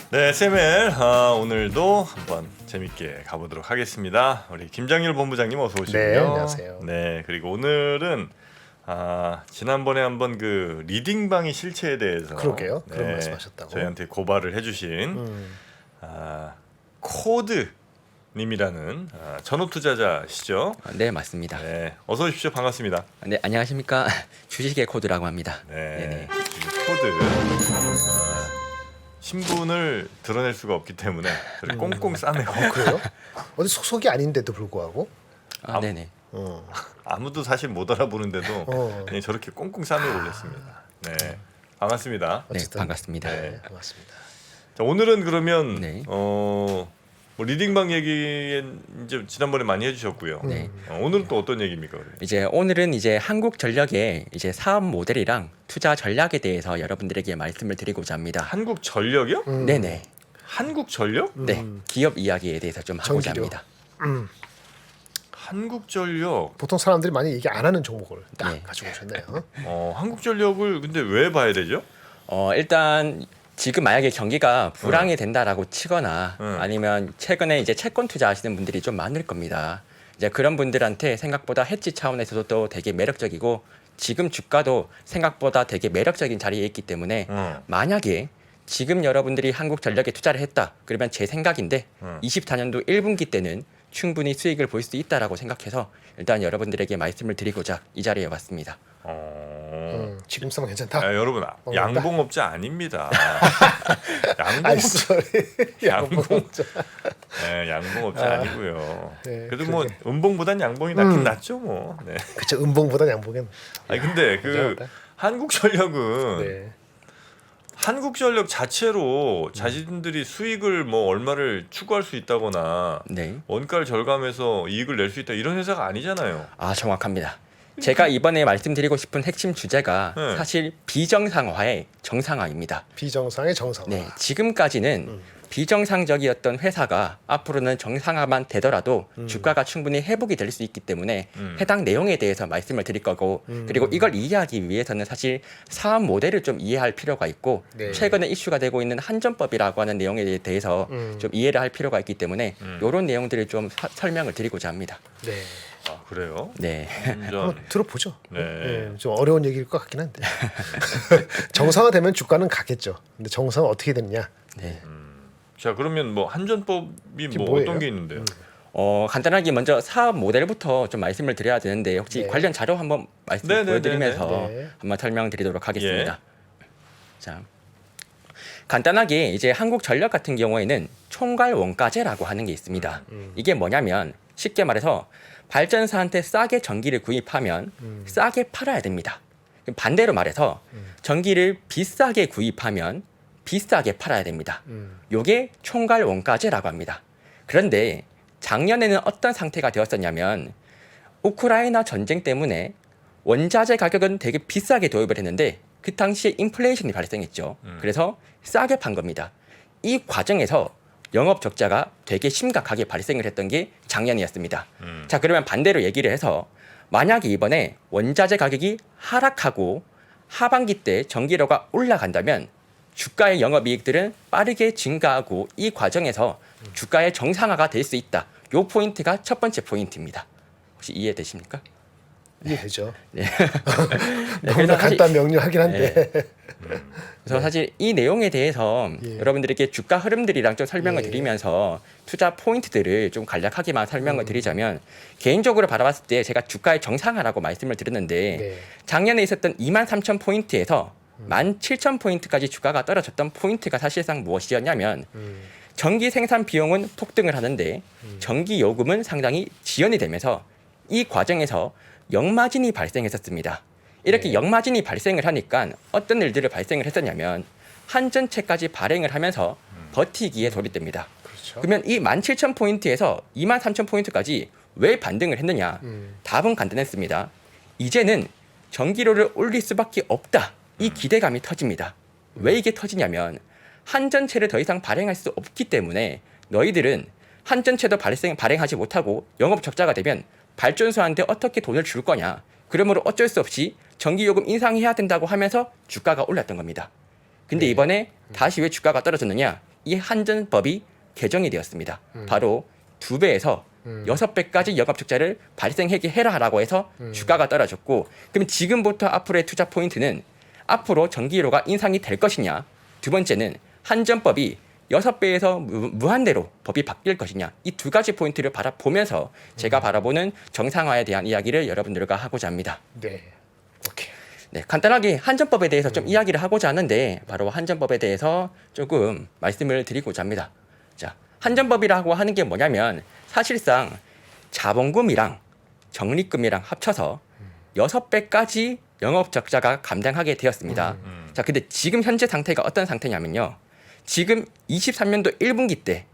네, SML 오늘도 한번 재밌게 가보도록 하겠습니다. 우리 김장률 본부장님 어서 오시고요. 네, 안녕하세요. 네, 그리고 오늘은 지난번에 한번 그 리딩방의 실체에 대해서 그러게요. 그런 말씀하셨다고. 저희한테 고발을 해주신 코드 님이라는 전업 투자자시죠? 네, 맞습니다. 네, 어서 오십시오. 반갑습니다. 네, 안녕하십니까. 주식의 코드라고 합니다. 네, 네네. 이 코드 신분을 드러낼 수가 없기 때문에 저를 꽁꽁 싸매고 그래요? 어디 속속이 아닌데도 불구하고. 네네. 아무도 사실 못 알아보는데도 그냥 저렇게 꽁꽁 싸매고 올렸습니다. 네, 반갑습니다. 네, 어쨌든. 반갑습니다. 네, 반갑습니다. 자, 오늘은 그러면 네. 뭐 리딩방 얘기 이제 지난번에 많이 해주셨고요. 네. 오늘은 또 어떤 얘기입니까? 그러면? 이제 오늘은 이제 한국전력의 이제 사업 모델이랑 투자 전략에 대해서 여러분들에게 말씀을 드리고자 합니다. 한국전력이요? 네네. 한국전력? 네, 기업 이야기에 대해서 좀 하고자 전기료. 합니다. 한국전력. 보통 사람들이 많이 얘기 안 하는 종목을 딱 네. 가지고 오셨네요. 한국전력을 근데 왜 봐야 되죠? 일단 지금 만약에 경기가 불황이 된다라고 치거나 응. 아니면 최근에 이제 채권 투자하시는 분들이 좀 많을 겁니다. 이제 그런 분들한테 생각보다 해지 차원에서도 또 되게 매력적이고 지금 주가도 생각보다 되게 매력적인 자리에 있기 때문에 만약에 지금 여러분들이 한국전력에 투자를 했다 그러면 제 생각인데 24년도 1분기 때는 충분히 수익을 볼 수 있다라고 생각해서 일단 여러분들에게 말씀을 드리고자 이 자리에 왔습니다. 지금 쓰면 괜찮다. 여러분 양봉업자 아닙니다. 양봉업자, 양봉업자. 네, 양봉업자 아니고요. 네, 그래도 뭐 음봉보단 양봉이 낫긴 낫죠 뭐. 네. 그쵸, 음봉보다 양봉은. 아니 근데 그 괜찮았다. 한국전력은 네. 한국전력 자체로 자신들이 수익을 뭐 얼마를 추구할 수 있다거나 네. 원가를 절감해서 이익을 낼 수 있다 이런 회사가 아니잖아요. 정확합니다. 제가 이번에 말씀드리고 싶은 핵심 주제가 네. 사실 비정상화의 정상화입니다. 비정상의 정상화. 네, 지금까지는 비정상적이었던 회사가 앞으로는 정상화만 되더라도 주가가 충분히 회복이 될 수 있기 때문에 해당 내용에 대해서 말씀을 드릴 거고 그리고 이걸 이해하기 위해서는 사실 사업 모델을 좀 이해할 필요가 있고 네. 최근에 이슈가 되고 있는 한전법이라고 하는 내용에 대해서 좀 이해를 할 필요가 있기 때문에 이런 내용들을 좀 설명을 드리고자 합니다. 네. 아 그래요? 네. 한번 들어보죠. 네. 좀 어려운 얘기일 것 같긴 한데. 정상화되면 주가는 가겠죠. 근데 정상화 어떻게 되느냐? 네. 자 그러면 뭐 한전법이 이게 뭐 뭐예요? 어떤 게 있는데요? 간단하게 먼저 사업 모델부터 좀 말씀을 드려야 되는데 혹시 네. 관련 자료 한번 말씀 네, 네, 보여드리면서 네, 네. 한번 설명드리도록 하겠습니다. 자, 간단하게 이제 한국전력 같은 경우에는 총괄 원가제라고 하는 게 있습니다. 이게 뭐냐면 쉽게 말해서 발전사한테 싸게 전기를 구입하면 싸게 팔아야 됩니다. 반대로 말해서 전기를 비싸게 구입하면 비싸게 팔아야 됩니다. 요게 총괄 원가제라고 합니다. 그런데 작년에는 어떤 상태가 되었었냐면 우크라이나 전쟁 때문에 원자재 가격은 되게 비싸게 도입을 했는데 그 당시에 인플레이션이 발생했죠. 그래서 싸게 판 겁니다. 이 과정에서 영업 적자가 되게 심각하게 발생을 했던 게 작년이었습니다. 자, 그러면 반대로 얘기를 해서 만약에 이번에 원자재 가격이 하락하고 하반기 때 전기료가 올라간다면 주가의 영업이익들은 빠르게 증가하고 이 과정에서 주가의 정상화가 될 수 있다. 요 포인트가 첫 번째 포인트입니다. 혹시 이해되십니까? 이해되죠. 네. 너무나 간단 명료하긴 한데. 그래서 사실 이 내용에 대해서 예. 여러분들에게 주가 흐름들이랑 좀 설명을 예. 드리면서 투자 포인트들을 좀 간략하게만 설명을 드리자면 개인적으로 바라봤을 때 제가 주가의 정상화라고 말씀을 드렸는데 네. 작년에 있었던 23,000포인트에서 17,000포인트까지 주가가 떨어졌던 포인트가 사실상 무엇이었냐면 전기 생산 비용은 폭등을 하는데 전기 요금은 상당히 지연이 되면서 이 과정에서 역마진이 발생했었습니다. 이렇게 네. 역마진이 발생을 하니까 어떤 일들을 발생을 했었냐면 한전채까지 발행을 하면서 버티기에 돌입됩니다. 그렇죠. 그러면 이 17,000포인트에서 23,000포인트까지 왜 반등을 했느냐? 답은 간단했습니다. 이제는 전기료를 올릴 수밖에 없다. 이 기대감이 터집니다. 왜 이게 터지냐면 한전채를 더 이상 발행할 수 없기 때문에 너희들은 한전채도 발행하지 못하고 영업 적자가 되면 발전소한테 어떻게 돈을 줄 거냐. 그러므로 어쩔 수 없이 전기요금 인상해야 된다고 하면서 주가가 올랐던 겁니다. 근데 네. 이번에 다시 왜 주가가 떨어졌느냐? 이 한전법이 개정이 되었습니다. 바로 2배에서 6배까지 영업 적자를 발생하게 해라라고 해서 주가가 떨어졌고, 그럼 지금부터 앞으로의 투자 포인트는 앞으로 전기료가 인상이 될 것이냐, 두 번째는 한전법이 6배에서 무한대로 법이 바뀔 것이냐, 이 두 가지 포인트를 바라보면서 제가 바라보는 정상화에 대한 이야기를 여러분들과 하고자 합니다. 네. 오케이. 네, 간단하게 한전법에 대해서 좀 이야기를 하고자 하는데, 바로 한전법에 대해서 조금 말씀을 드리고자 합니다. 자, 한전법이라고 하는 게 뭐냐면 사실상 자본금이랑 적립금이랑 합쳐서 6배까지 영업 적자가 감당하게 되었습니다. 자, 근데 지금 현재 상태가 어떤 상태냐면요. 지금 23년도 1분기 때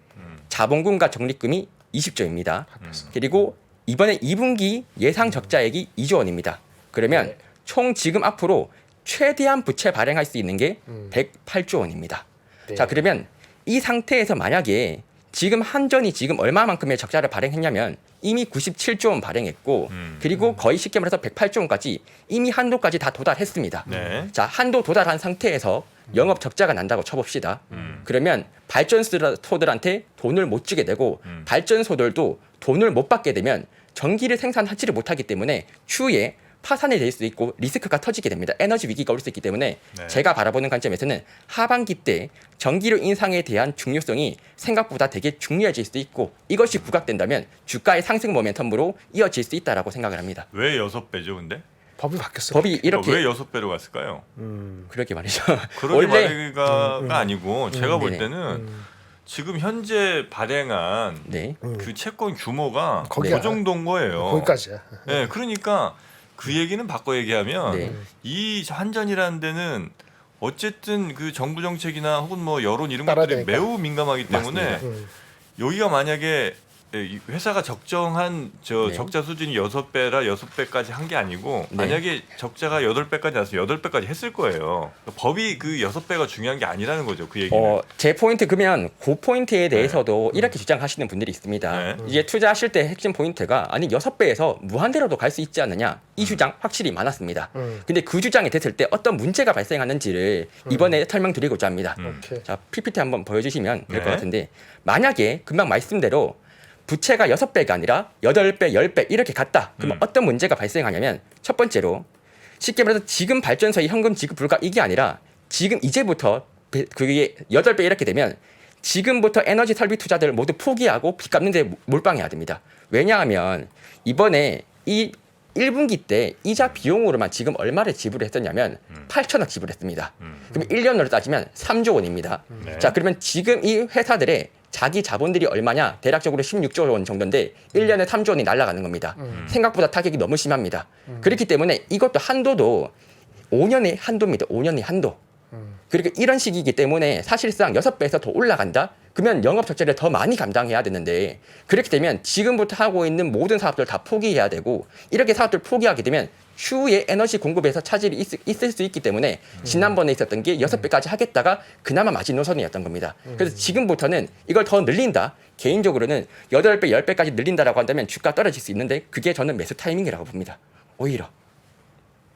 자본금과 적립금이 20조입니다. 그리고 이번에 2분기 예상 적자액이 2조 원입니다. 그러면 네. 총 지금 앞으로 최대한 부채 발행할 수 있는 게 108조 원입니다. 네. 자, 그러면 이 상태에서 만약에 지금 한전이 지금 얼마만큼의 적자를 발행했냐면 이미 97조 원 발행했고, 그리고 거의 쉽게 말해서 108조 원까지 이미 한도까지 다 도달했습니다. 네. 자, 한도 도달한 상태에서 영업 적자가 난다고 쳐봅시다. 그러면 발전소들한테 돈을 못 주게 되고 발전소들도 돈을 못 받게 되면 전기를 생산하지를 못하기 때문에 추후에 파산이 될 수 있고 리스크가 터지게 됩니다. 에너지 위기가 올 수 있기 때문에 네. 제가 바라보는 관점에서는 하반기 때 전기료 인상에 대한 중요성이 생각보다 되게 중요해질 수 있고, 이것이 부각된다면 주가의 상승 모멘텀으로 이어질 수 있다라고 생각을 합니다. 왜 6배죠, 근데? 법이 바뀌었어. 법이 이렇게 왜 6배로 갔을까요? 그렇게 말이죠. 그러게 원래 말이가 아니고 제가 볼 네네. 때는 지금 현재 발행한 네. 그 채권 규모가 거기야. 그 정도인 거예요. 거기까지야. 네, 그러니까 그 얘기는 바꿔 얘기하면 네. 이 한전이라는 데는 어쨌든 그 정부 정책이나 혹은 뭐 여론 이런 따라야 것들이 되니까. 매우 민감하기 때문에 맞습니다. 여기가 만약에 이 회사가 적정한 네. 적자 수준이 6배라 6배까지 한 게 아니고 네. 만약에 적자가 8배까지 나서 8배까지 했을 거예요. 법이 그 6배가 중요한 게 아니라는 거죠. 그 얘기는. 제 포인트 그러면 그 포인트에 대해서도 이렇게 주장하시는 분들이 있습니다. 네. 이제 투자하실 때 핵심 포인트가 아니 6배에서 무한대로도 갈 수 있지 않느냐, 이 주장 확실히 많았습니다. 근데 그 주장이 됐을 때 어떤 문제가 발생하는지를 이번에 설명드리고자 합니다. 오케이. 자, PPT 한번 보여주시면 될 것 네. 같은데, 만약에 금방 말씀대로 부채가 6배가 아니라 8배, 10배 이렇게 갔다. 그러면 어떤 문제가 발생하냐면, 첫 번째로 쉽게 말해서 지금 발전소의 현금 지급 불가 이게 아니라 지금 이제부터 그게 8배 이렇게 되면 지금부터 에너지 설비 투자들을 모두 포기하고 빚 갚는 데 몰빵해야 됩니다. 왜냐하면 이번에 이 1분기 때 이자 비용으로만 지금 얼마를 지불했었냐면 8천억 지불했습니다. 그럼 1년으로 따지면 3조 원입니다. 네. 자, 그러면 지금 이 회사들의 자기 자본들이 얼마냐? 대략적으로 16조 원 정도인데 1년에 3조 원이 날아가는 겁니다. 생각보다 타격이 너무 심합니다. 그렇기 때문에 이것도 한도도 5년의 한도입니다. 5년의 한도. 그리고 이런 식이기 때문에 사실상 6배에서 더 올라간다? 그러면 영업 적자를 더 많이 감당해야 되는데, 그렇게 되면 지금부터 하고 있는 모든 사업들 다 포기해야 되고, 이렇게 사업들 포기하게 되면 추후에 에너지 공급에서 차질이 있을 수 있기 때문에 지난번에 있었던 게 6배까지 하겠다가 그나마 마지노선이었던 겁니다. 그래서 지금부터는 이걸 더 늘린다. 개인적으로는 8배, 10배까지 늘린다라고 한다면 주가 떨어질 수 있는데 그게 저는 매수 타이밍이라고 봅니다. 오히려.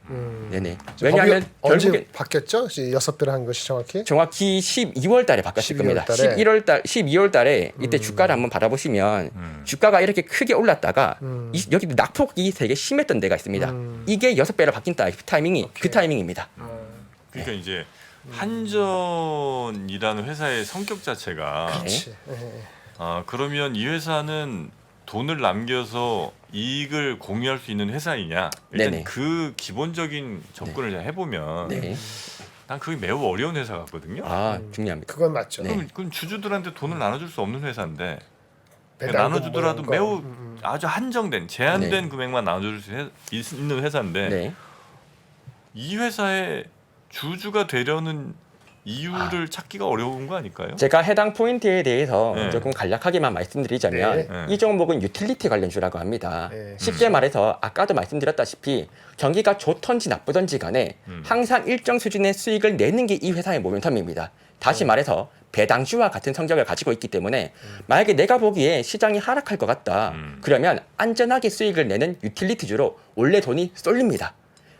네네. 왜냐하면 법이 언제 결국에 바뀌었죠? 6배를 한 것이 정확히? 정확히 12월 달에 바꿨을 12월 겁니다. 달에? 12월 달에 이때 주가를 한번 바라보시면 주가가 이렇게 크게 올랐다가 여기 낙폭이 되게 심했던 데가 있습니다. 이게 6배로 바뀐 타이밍이 그 타이밍입니다. 그러니까 이제 한전이라는 회사의 성격 자체가 그렇지. 그러면 이 회사는 돈을 남겨서 이익을 공유할 수 있는 회사이냐? 일단 네네. 그 기본적인 접근을 해보면 네. 난 그게 매우 어려운 회사 같거든요. 아, 중요합니다. 그건 맞죠. 네. 그럼 주주들한테 돈을 나눠줄 수 없는 회사인데 배당금 나눠주더라도 뭐 이런 거. 매우 아주 한정된 제한된 네. 금액만 나눠줄 수 있는 회사인데 네. 이 회사의 주주가 되려는 이유를 찾기가 어려운 거 아닐까요? 제가 해당 포인트에 대해서 네. 조금 간략하게만 말씀드리자면 네. 이 종목은 유틸리티 관련주라고 합니다. 네. 쉽게 말해서 아까도 말씀드렸다시피 경기가 좋던지 나쁘던지 간에 항상 일정 수준의 수익을 내는 게 이 회사의 모멘텀입니다. 다시 말해서 배당주와 같은 성적을 가지고 있기 때문에 만약에 내가 보기에 시장이 하락할 것 같다. 그러면 안전하게 수익을 내는 유틸리티주로 원래 돈이 쏠립니다.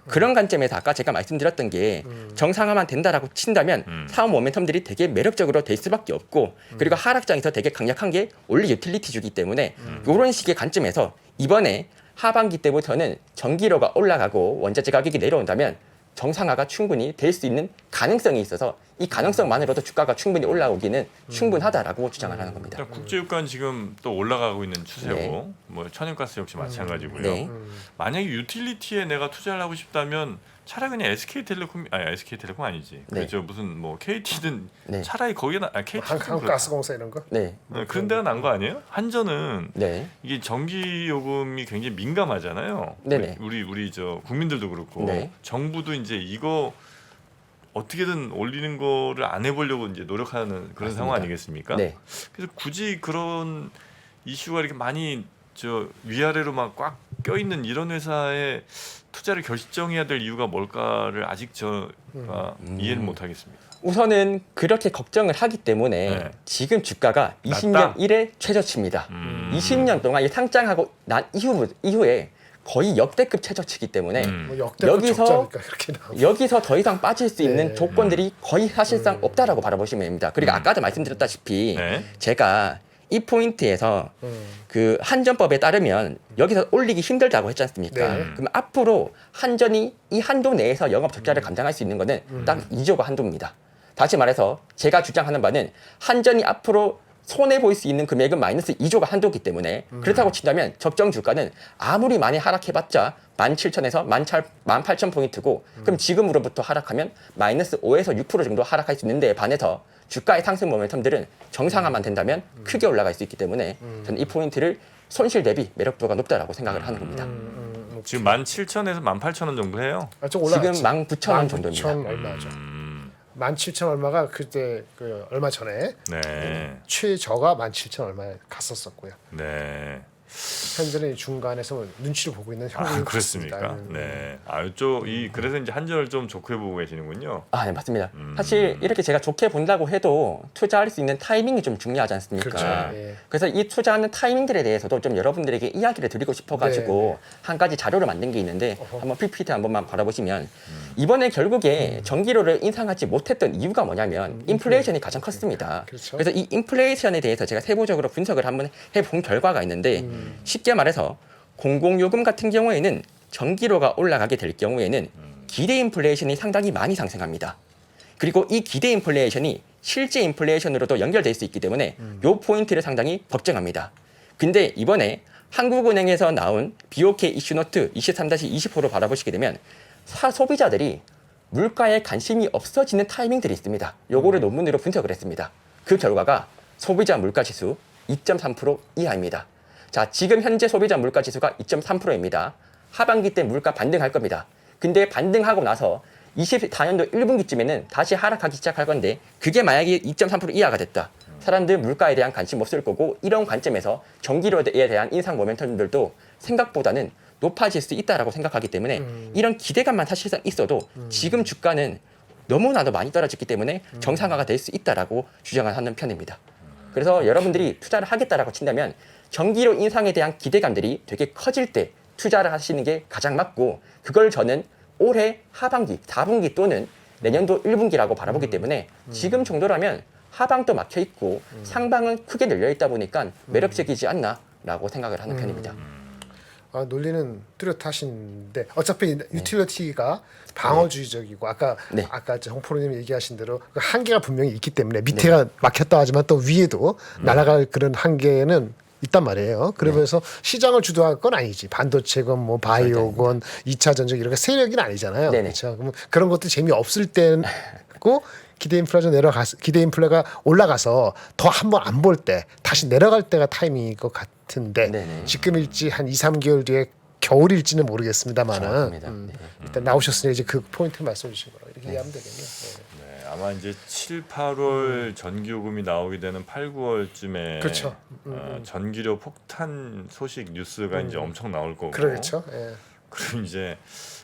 그런 관점에서 아까 제가 말씀드렸던 게 정상화만 된다라고 친다면 사업 모멘텀들이 되게 매력적으로 될 수밖에 없고 그리고 하락장에서 되게 강력한 게 원리 유틸리티주기 때문에 이런 식의 관점에서 이번에 하반기 때부터는 전기료가 올라가고 원자재 가격이 내려온다면 정상화가 충분히 될 수 있는 가능성이 있어서 이 가능성만으로도 주가가 충분히 올라오기는 충분하다라고 주장을 하는 겁니다. 국제유가는 지금 또 올라가고 있는 추세고 네. 뭐 천연가스 역시 마찬가지고요. 네. 만약에 유틸리티에 내가 투자를 하고 싶다면 차라리 그냥 SK텔레콤 아니 SK텔레콤 아니지. 네. 그죠 무슨 뭐 KT든 네. 차라리 거기나 KT 한국가스공사 이런 거. 네. 그런 데가 난 거 아니에요? 한전은 네. 이게 전기 요금이 굉장히 민감하잖아요. 네네. 우리 저 국민들도 그렇고 네. 정부도 이제 이거 어떻게든 올리는 거를 안 해보려고 이제 노력하는 그런 맞습니다. 상황 아니겠습니까? 네. 그래서 굳이 그런 이슈가 이렇게 많이 저 위아래로 막 꽉 껴있는 이런 회사에 투자를 결정해야 될 이유가 뭘까를 아직 저가 이해를 못 하겠습니다. 우선은 그렇게 걱정을 하기 때문에 네. 지금 주가가 낮다? 20년 1의 최저치입니다. 20년 동안 이 상장하고 난 이후에 거의 역대급 최저치기 때문에 뭐 역대급 여기서- 적자니까 그렇게 나오고. 여기서 더 이상 빠질 수 있는 네. 조건들이 거의 사실상 없다라고 바라보시면 됩니다. 그리고 아까도 말씀드렸다시피 네. 제가 이 포인트에서 그 한전법에 따르면 여기서 올리기 힘들다고 했지 않습니까? 네. 그럼 앞으로 한전이 이 한도 내에서 영업 적자를 감당할 수 있는 거는 딱 2조가 한도입니다. 다시 말해서 제가 주장하는 바는 한전이 앞으로 손해 보일 수 있는 금액은 마이너스 2조가 한도이기 때문에 그렇다고 친다면 적정 주가는 아무리 많이 하락해봤자 17,000에서 18,000포인트고 그럼 지금으로부터 하락하면 마이너스 5에서 6% 정도 하락할 수 있는 데에 반해서 주가의 상승 모멘텀들은 정상화만 된다면 크게 올라갈 수 있기 때문에 저는 이 포인트를 손실 대비 매력도가 높다라고 생각을 하는 겁니다. 지금 17,000에서 18,000원 정도 해요. 좀 지금 올라갔지. 19,000원 정도입니다. 19,000 얼마죠? 17,000 얼마가 그때 그 얼마 전에 네. 최저가 17,000 얼마에 갔었었고요. 네. 현재는 중간에서 눈치를 보고 있는 아 형국이 그렇습니까? 네. 그래서 이제 한전을 좀 좋게 보고 계시는군요. 아, 네, 맞습니다. 사실 이렇게 제가 좋게 본다고 해도 투자할 수 있는 타이밍이 좀 중요하지 않습니까? 그렇죠. 아. 예. 그래서 이 투자하는 타이밍들에 대해서도 좀 여러분들에게 이야기를 드리고 싶어가지고 한 가지 자료를 만든 게 있는데 한번 PPT 한 번만 바라보시면 이번에 결국에 전기료를 인상하지 못했던 이유가 뭐냐면 인플레이션이 가장 컸습니다. 그렇죠. 그래서 이 인플레이션에 대해서 제가 세부적으로 분석을 한번 해본 결과가 있는데 쉽게 말해서 공공요금 같은 경우에는 전기료가 올라가게 될 경우에는 기대 인플레이션이 상당히 많이 상승합니다. 그리고 이 기대 인플레이션이 실제 인플레이션으로도 연결될 수 있기 때문에 이 포인트를 상당히 걱정합니다. 근데 이번에 한국은행에서 나온 BOK 이슈노트 23-20호로 바라보시게 되면 소비자들이 물가에 관심이 없어지는 타이밍들이 있습니다. 요거를 논문으로 분석을 했습니다. 그 결과가 소비자 물가 지수 2.3% 이하입니다. 자, 지금 현재 소비자 물가 지수가 2.3%입니다. 하반기 때 물가 반등할 겁니다. 근데 반등하고 나서 24년도 1분기쯤에는 다시 하락하기 시작할 건데 그게 만약에 2.3% 이하가 됐다. 사람들 물가에 대한 관심 없을 거고 이런 관점에서 전기료에 대한 인상 모멘텀들도 생각보다는 높아질 수 있다라고 생각하기 때문에 이런 기대감만 사실상 있어도 지금 주가는 너무나도 많이 떨어졌기 때문에 정상화가 될 수 있다라고 주장을 하는 편입니다. 그래서 여러분들이 투자를 하겠다라고 친다면 전기료 인상에 대한 기대감들이 되게 커질 때 투자를 하시는 게 가장 맞고 그걸 저는 올해 하반기, 4분기 또는 내년도 1분기라고 바라보기 때문에 지금 정도라면 하방도 막혀 있고 상방은 크게 늘려 있다 보니까 매력적이지 않나라고 생각을 하는 편입니다. 아, 논리는 뚜렷하신데 어차피 유틸리티가 방어주의적이고 아까 네. 홍프로님 얘기하신 대로 그 한계가 분명히 있기 때문에 밑에가 막혔다 하지만 또 위에도 날아갈 그런 한계는 있단 말이에요. 그러면서 시장을 주도할 건 아니지. 반도체건 뭐 바이오건 2차 전지 이런 게 세력이 아니잖아요. 네네. 그렇죠. 그러면 그런 것도 재미없을 때고 기대 인플레가 올라가서 더 한번 안 볼 때 다시 내려갈 때가 타이밍일 것 같은데 네네. 지금일지 한 2, 3개월 뒤에 겨울일지는 모르겠습니다만은 정확합니다. 네. 일단 나오셨으니 이제 그 포인트 말씀해 주신 거라 이렇게 이해하면 되겠네요. 네, 아마 이제 7, 8월 전기요금이 나오게 되는 8, 9월쯤에 그렇죠. 전기료 폭탄 소식 뉴스가 이제 엄청 나올 거고. 그렇죠. 예. 그럼 이제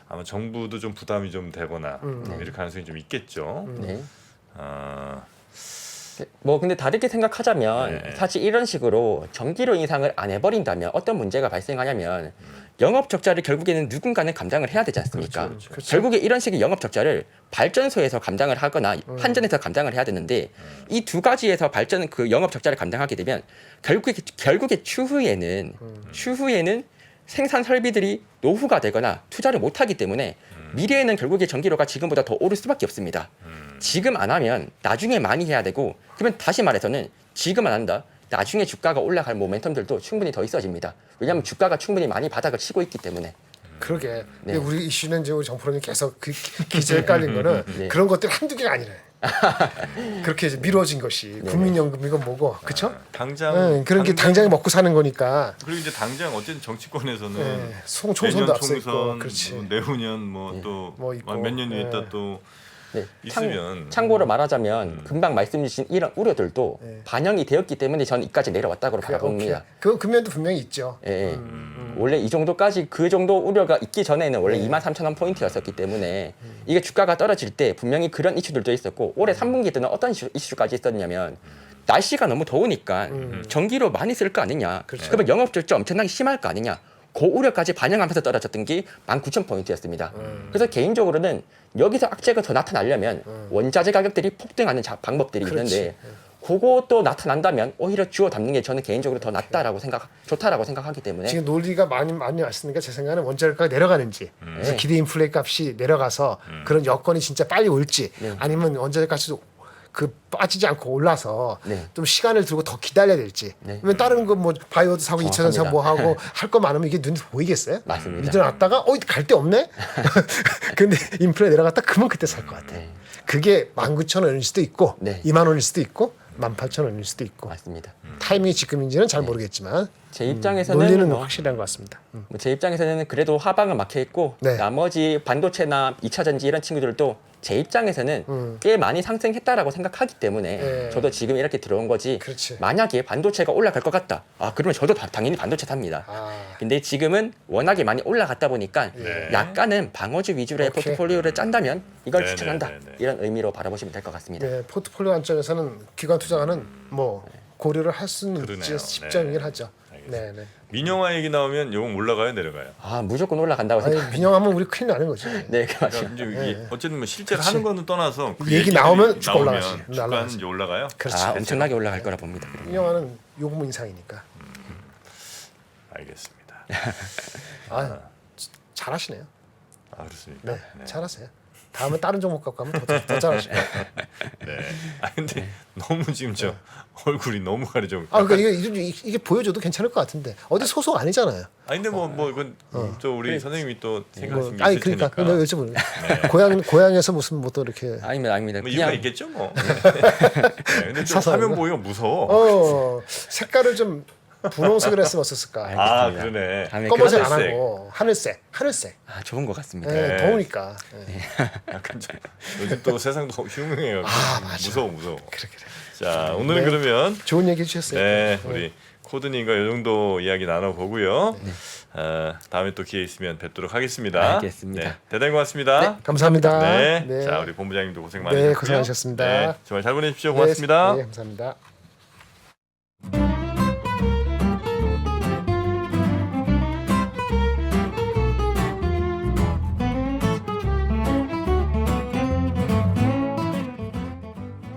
아마 정부도 좀 부담이 좀 되거나 이럴 가능성이 좀 있겠죠. 네. 뭐 근데 다르게 생각하자면 네. 사실 이런 식으로 전기료 인상을 안 해버린다면 어떤 문제가 발생하냐면 영업 적자를 결국에는 누군가는 감당을 해야 되지 않습니까? 그렇죠. 결국에 이런 식의 영업 적자를 발전소에서 감당을 하거나 환전에서 감당을 해야 되는데 이 두 가지에서 발전 그 영업 적자를 감당하게 되면 결국에 추후에는 생산 설비들이 노후가 되거나 투자를 못 하기 때문에 미래에는 결국에 전기료가 지금보다 더 오를 수밖에 없습니다. 지금 안 하면 나중에 많이 해야 되고 그러면 다시 말해서는 지금 안 한다. 나중에 주가가 올라갈 모멘텀들도 충분히 더 있어집니다. 왜냐하면 주가가 충분히 많이 바닥을 치고 있기 때문에. 그러게. 네. 근데 우리 이슈는 이제 우리 정 프로님 계속 그 기재에 깔린 거는 네. 그런 것들 한두 개가 아니래. 그렇게 이제 미뤄진 것이 국민연금 이건 뭐고, 그렇죠? 당장 그런 게 당장에 먹고 사는 거니까. 그리고 이제 당장 어쨌든 정치권에서는 네, 총선도 내년 앞서 있고, 총선, 그렇지. 뭐 내후년 뭐 또 뭐 있고. 몇 년 뒤에 네. 있다 또 네, 있으면 참고로 말하자면 금방 말씀 주신 이런 우려들도 반영이 되었기 때문에 저는 이까지 내려왔다고 바라봅니다. 그 면도 분명히 있죠. 예, 예. 원래 이 정도까지 그 정도 우려가 있기 전에는 원래 23,000원 포인트였었기 때문에 이게 주가가 떨어질 때 분명히 그런 이슈들도 있었고 올해 3분기 때는 어떤 이슈까지 있었냐면 날씨가 너무 더우니까 전기료 많이 쓸 거 아니냐. 그렇죠. 그러면 영업절제 엄청나게 심할 거 아니냐. 그 우려까지 반영하면서 떨어졌던 게 19,000포인트였습니다. 그래서 개인적으로는 여기서 악재가 더 나타나려면 원자재 가격들이 폭등하는 방법들이 그렇지. 있는데 그것도 나타난다면 오히려 주워 담는 게 저는 개인적으로 더 낫다라고 좋다라고 생각하기 때문에 지금 논리가 많이 왔으니까 제 생각에는 원자료가가 내려가는지 그래서 기대 인플레 값이 내려가서 그런 여건이 진짜 빨리 올지 아니면 원자재 값이 그 빠지지 않고 올라서 네. 좀 시간을 두고 더 기다려야 될지. 네. 그러면 다른 거 뭐 바이오도 사고 2차전 사고 정확합니다. 뭐 하고 할 거 많으면 이게 눈에 보이겠어요? 맞습니다. 믿어놨다가 갈 데 없네. 근데 인플레 내려갔다 그러면 그때 살 것 같아. 그게 19,000원일 수도 있고 네. 2만 원일 수도 있고 18,000원일 수도 있고 맞습니다. 타이밍이 지금인지는 잘 모르겠지만 제 입장에서는 논리는 뭐 확실한 것 같습니다. 제 입장에서는 그래도 하방은 막혀 있고 네. 나머지 반도체나 2차 전지 이런 친구들도 제 입장에서는 꽤 많이 상승했다라고 생각하기 때문에 네. 저도 지금 이렇게 들어온 거지. 그렇지. 만약에 반도체가 올라갈 것 같다. 그러면 저도 당연히 반도체 삽니다. 근데 지금은 워낙에 많이 올라갔다 보니까 약간은 방어주 위주의 오케이. 포트폴리오를 짠다면 이걸 네, 추천한다. 네, 네, 네. 이런 의미로 바라보시면 될 것 같습니다. 네, 포트폴리오 관점에서는 기관 투자가는 뭐 고려를 할 수는 그러네요. 있지 십점이긴 네. 하죠. 알겠습니다. 네. 민영화 얘기 나오면 요건 올라가요, 내려가요? 무조건 올라간다고 아니 생각. 민영하면 우리 큰일 나는 거지. 네, 맞아요. 그러니까 이제 이게 어쨌든 뭐 실제로 하는 거는 떠나서 그 얘기 얘기들이 나오면 주가 나오면 올라가지. 주가는 날라가지. 이제 올라가요. 그렇지. 엄청나게 올라갈 거라 봅니다. 민영화는 요금 인상이니까. 알겠습니다. 잘하시네요. 그렇습니까? 네, 잘하세요. 다음에 다른 종목 갖고 가면 더 잘하실 거예요. 네. 근데 너무 지금 저 얼굴이 너무 가려져. 그러니까 이게 보여줘도 괜찮을 것 같은데 어디 소속 아니잖아요. 근데 뭐 이건 저 우리 선생님이 또 생각하신 게 아니 있을 그러니까 테니까. 내가 여쭤보는 고향에서 무슨 뭐 또 이렇게 아닙니다. 뭐 이유가 그냥 있겠죠, 뭐. 네. 근데 좀 사서 화면 이거? 보기가 무서워. 색깔을 좀 분홍색으로 했으면 어땠을까? 알겠습니다. 그러네. 다음에 검은색 안 하늘색. 하고 하늘색. 좋은 것 같습니다. 네, 네. 더우니까. 네. 약간 좀 요즘 또 세상도 흉흉해요. 맞아. 무서워. 그래. 자, 오늘은 그러면 좋은 얘기 해주셨어요. 네, 우리 코드님과 이 정도 이야기 나눠보고요. 다음에 또 기회 있으면 뵙도록 하겠습니다. 알겠습니다. 네, 대단히 고맙습니다. 감사합니다. 네. 자, 우리 본부장님도 고생 많으셨고요. 네, 고생하셨습니다. 네, 정말 잘 보내십시오. 고맙습니다. 네, 감사합니다.